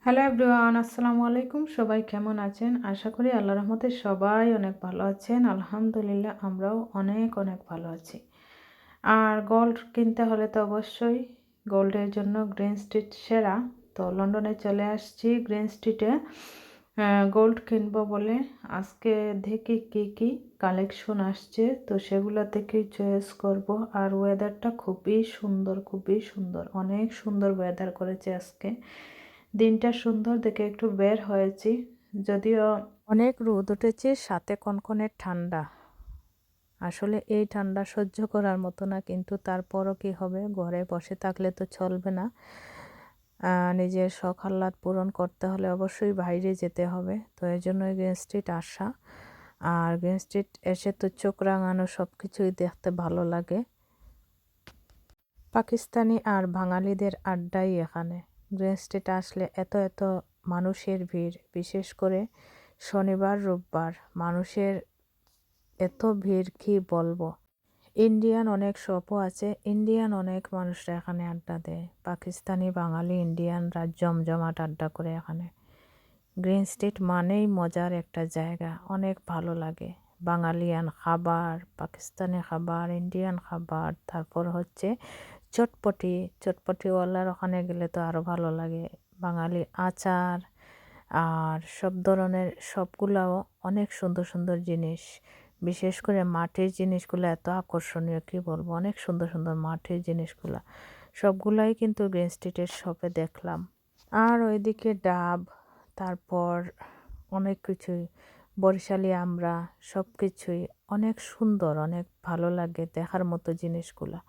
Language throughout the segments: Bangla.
হ্যালো এভরিওয়ান, আসসালামু আলাইকুম। সবাই কেমন আছেন? আশা করি আল্লাহর রহমতে সবাই অনেক ভালো আছেন। আলহামদুলিল্লাহ আমরাও অনেক অনেক ভালো আছি। আর গোল্ড কিনতে হলে তো অবশ্যই গোল্ডের জন্য গ্রিন স্ট্রিট সেরা। তো লন্ডনে চলে আসছি গ্রিন স্ট্রিটে গোল্ড কিনবো বলে। আজকে দেখি কি কি কালেকশন আসছে, তো সেগুলো থেকেই চয়েস করব। আর ওয়েদারটা খুবই সুন্দর, খুবই সুন্দর, অনেক সুন্দর ওয়েদার করেছে আজকে। দিনটা সুন্দর দেখে একটু বের হয়েছি, যদিও অনেক রোদ উঠেছে, সাথে কনকনে ঠান্ডা। আসলে এই ঠান্ডা সহ্য করার মতো না, কিন্তু তারপরও কি হবে, ঘরে বসে থাকলে তো চলবে না। নিজের শখ আহ্লাদ পূরণ করতে হলে অবশ্যই বাইরে যেতে হবে। তো এই জন্যই গ্রিন স্ট্রিট আসা। আর গ্রিন স্ট্রিট এসে তো চোখ রাঙানো সব কিছুই দেখতে ভালো লাগে। পাকিস্তানি আর বাঙালিদের আড্ডাই এখানে। গ্রিন স্ট্রিট আসলে এত এত মানুষের ভিড়, বিশেষ করে শনিবার রোববার মানুষের এত ভিড় কি বলবো। ইন্ডিয়ান অনেক শপও আছে, ইন্ডিয়ান অনেক মানুষরা এখানে আড্ডা দেয়। পাকিস্তানি, বাঙালি, ইন্ডিয়ানরা জমজমাট আড্ডা করে এখানে। গ্রিন স্ট্রিট মানেই মজার একটা জায়গা, অনেক ভালো লাগে। বাঙালিয়ান খাবার, পাকিস্তানি খাবার, ইন্ডিয়ান খাবার, তারপর হচ্ছে চটপটি, চটপটিওয়ালার ওখানে গেলে তো আরও ভালো লাগে। বাঙালি আচার আর সব ধরনের সবগুলাও অনেক সুন্দর সুন্দর জিনিস। বিশেষ করে মাটির জিনিসগুলো এত আকর্ষণীয়, কি বলবো, অনেক সুন্দর সুন্দর মাটির জিনিসগুলা সবগুলাই কিন্তু গ্রিন স্ট্রিটের শপে দেখলাম। আর ওইদিকে ডাব, তারপর অনেক কিছুই, বরিশালি আমরা, সব কিছুই অনেক সুন্দর, অনেক ভালো লাগে দেখার মতো জিনিসগুলা।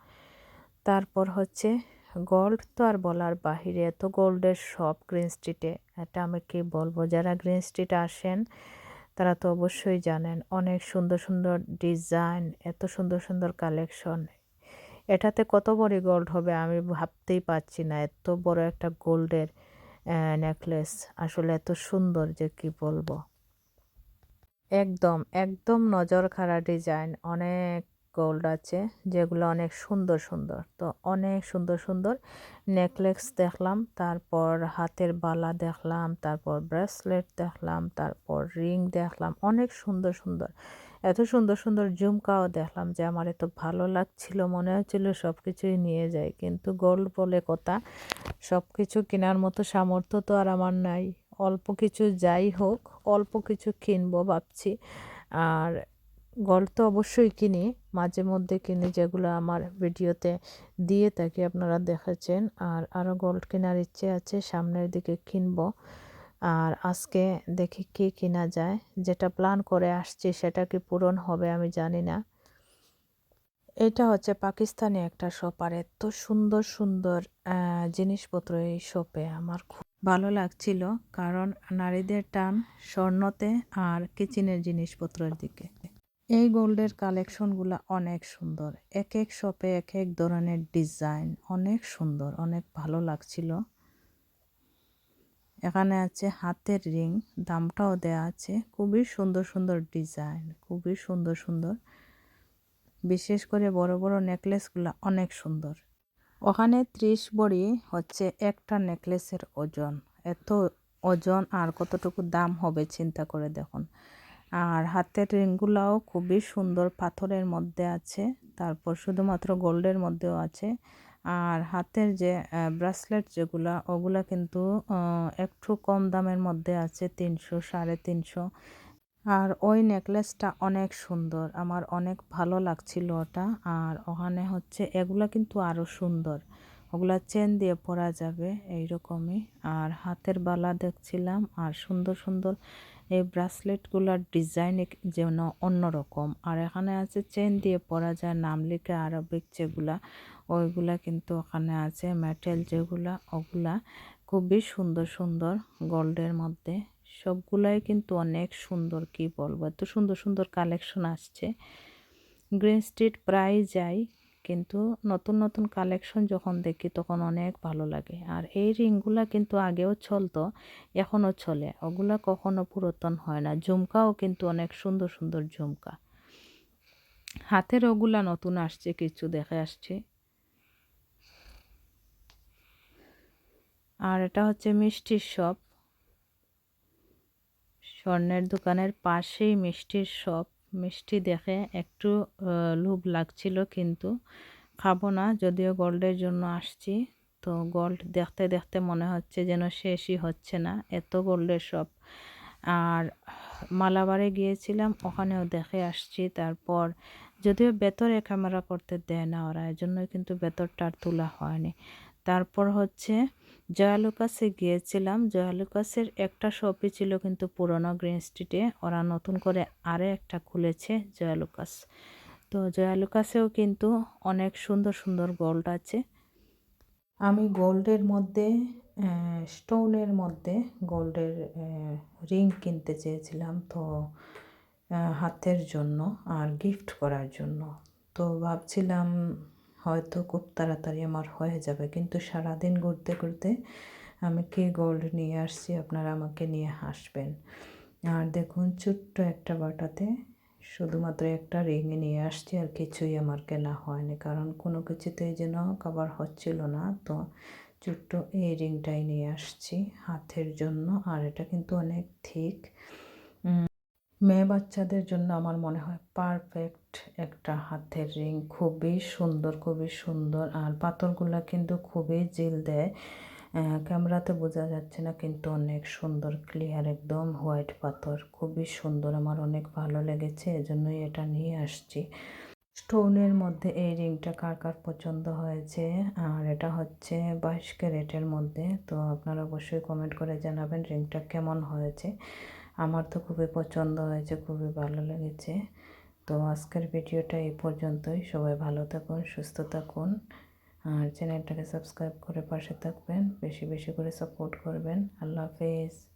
তারপর হচ্ছে গোল্ড তো আর বলার বাহিরে, এত গোল্ডের শপ গ্রিন স্ট্রিটে, এটা আমি কি বলবো। যারা গ্রিন স্ট্রিটে আসেন তারা তো অবশ্যই জানেন, অনেক সুন্দর সুন্দর ডিজাইন, এত সুন্দর সুন্দর কালেকশন। এটাতে কত বড় গোল্ড হবে আমি ভাবতেই পারছি না। এত বড় একটা গোল্ডের নেকলেস, আসলে এত সুন্দর যে কি বলবো। একদম একদম নজর কাড়া ডিজাইন, অনেক গোল্ড আছে যেগুলো অনেক সুন্দর সুন্দর। তো অনেক সুন্দর সুন্দর নেকলেস দেখলাম, তারপর হাতের বালা দেখলাম, তারপর ব্রেসলেট দেখলাম, তারপর রিং দেখলাম, অনেক সুন্দর সুন্দর। এত সুন্দর সুন্দর ঝুমকাও দেখলাম যে আমার এত ভালো লাগছিল, মনে হচ্ছিল সব কিছুই নিয়ে যাই। কিন্তু গোল্ড বলে কথা, সব কিছু কেনার মতো সামর্থ্য তো আর আমার নাই। অল্প কিছু, যাই হোক অল্প কিছু কিনবো ভাবছি। আর গোল্ড তো অবশ্যই কিনি, মাঝে মধ্যে কিনি, যেগুলো আমার ভিডিওতে দিয়ে থাকি, আপনারা দেখেছেন। আর আরও গোল্ড কেনার ইচ্ছে আছে, সামনের দিকে কিনবো। আর আজকে দেখি কি কিনা যায়। যেটা প্ল্যান করে আসছি সেটা কি পূরণ হবে আমি জানি না। এটা হচ্ছে পাকিস্তানি একটা শপ, আর এত সুন্দর সুন্দর জিনিসপত্র এই শপে আমার খুব ভালো লাগছিল, কারণ নারীদের টান স্বর্ণতে আর কিচেনের জিনিসপত্রের দিকে। এই গোল্ডের কালেকশনগুলো অনেক সুন্দর, এক এক শপে এক এক ধরনের ডিজাইন, অনেক সুন্দর, অনেক ভালো লাগছিল। এখানে আছে হাতের রিং, দামটাও দেয়া আছে, খুবই সুন্দর সুন্দর ডিজাইন, খুবই সুন্দর সুন্দর। বিশেষ করে বড় বড় নেকলেসগুলো অনেক সুন্দর। ওখানে 30 ভরি হচ্ছে একটা নেকলেসের ওজন। এত ওজন আর কতটুকু দাম হবে চিন্তা করে দেখুন। আর হাতের রিংগুলাও খুবই সুন্দর, পাথরের মধ্যে আছে, তারপর শুধুমাত্র গোল্ডের মধ্যেও আছে। আর হাতের যে ব্রেসলেট যেগুলা, ওগুলা কিন্তু একটু কম দামের মধ্যে আছে, 300, 350। আর ওই নেকলেসটা অনেক সুন্দর, আমার অনেক ভালো লাগছিল ওটা। আর ওখানে হচ্ছে এগুলা কিন্তু আরও সুন্দর, ওগুলা চেন দিয়ে পরা যাবে এইরকমই। আর হাতের বালা দেখছিলাম, আর সুন্দর সুন্দর এই ব্রেসলেটগুলোর ডিজাইন যেন অন্যরকম। আর এখানে আছে চেন দিয়ে পরা যায়, নাম লিখে আরবিক যেগুলা, ওইগুলা কিন্তু ওখানে আছে। মেটেল যেগুলা, ওগুলা খুবই সুন্দর সুন্দর গোল্ডের মধ্যে। সবগুলাই কিন্তু অনেক সুন্দর, কি বলবো, এত সুন্দর সুন্দর কালেকশন আসছে। গ্রিন স্ট্রিট প্রায় যাই, কিন্তু নতুন নতুন কালেকশন যখন দেখি তখন অনেক ভালো লাগে। আর এই রিংগুলা কিন্তু আগেও চলতো, এখনও চলে, ওগুলা কখনো পুরাতন হয় না। ঝুমকাও কিন্তু অনেক সুন্দর সুন্দর ঝুমকা, হাতের ওগুলা নতুন আসছে, কিছু দেখে আসছে। আর এটা হচ্ছে মিষ্টির শপ, স্বর্ণের দোকানের পাশেই মিষ্টির শপ। মিষ্টি দেখে একটু লোভ লাগছিল, কিন্তু খাবো না, যদিও গোল্ডের জন্য আসছি। তো গোল্ড দেখতে দেখতে মনে হচ্ছে যেন শেষই হচ্ছে না, এত গোল্ডের শপ। আর মালাবারে গিয়েছিলাম, ওখানেও দেখে আসছি। তারপর যদিও ভেতরে ক্যামেরা করতে দেয় না ওরা, এজন্যই কিন্তু ভেতরটা আর তোলা হয়নি। তারপর হচ্ছে জয়ালুকাসে গিয়েছিলাম। জয়ালুকাসের একটা শপই ছিল কিন্তু পুরনো গ্রিন স্ট্রিটে, ওরা নতুন করে আরও একটা খুলেছে জয়ালুকাস। তো জয়ালুকাসেও কিন্তু অনেক সুন্দর সুন্দর গোল্ড আছে। আমি গোল্ডের মধ্যে স্টোনের মধ্যে গোল্ডের রিং কিনতে চেয়েছিলাম, তো হাতের জন্য আর গিফট করার জন্য। তো ভাবছিলাম হয়তো খুব তাড়াতাড়ি আমার হয়ে যাবে, কিন্তু সারাদিন ঘুরতে ঘুরতে আমি কি গোল্ড নিয়ে আসছি, আপনারা আমাকে নিয়ে হাসবেন। আর দেখুন ছোট্ট একটা বাটাতে শুধুমাত্র একটা রিং নিয়ে আসছি, আর কিছুই আমার কেনা হয়নি, কারণ কোনো কিছুতেই যেন কভার হচ্ছিল না। তো ছোট্ট এই রিংটাই নিয়ে আসছি হাতের জন্য। আর এটা কিন্তু অনেক থিক, মেয়ে বাচ্চাদের জন্য আমার মনে হয় পারফেক্ট একটা হাতের রিং। খুবই সুন্দর, খুবই সুন্দর। আর পাথরগুলো কিন্তু খুবই জিল দেয়, ক্যামেরাতে বোঝা যাচ্ছে না, কিন্তু অনেক সুন্দর, ক্লিয়ার, একদম হোয়াইট পাথর, খুবই সুন্দর। আমার অনেক ভালো লেগেছে, এজন্যই এটা নিয়ে আসছি। স্টোনের মধ্যে এই রিংটা কার কার পছন্দ হয়েছে, আর এটা হচ্ছে 22 ক্যারেটের মধ্যে। তো আপনারা অবশ্যই কমেন্ট করে জানাবেন রিংটা কেমন হয়েছে। আমার তো খুবই পছন্দ হয়েছে, খুবই ভালো লেগেছে। তো আজকের ভিডিওটা এই পর্যন্তই। সবাই ভালো থাকুন, সুস্থ থাকুন, আর চ্যানেলটাকে সাবস্ক্রাইব করে পাশে থাকবেন, বেশি বেশি করে সাপোর্ট করবেন। আল্লাহ হাফেজ।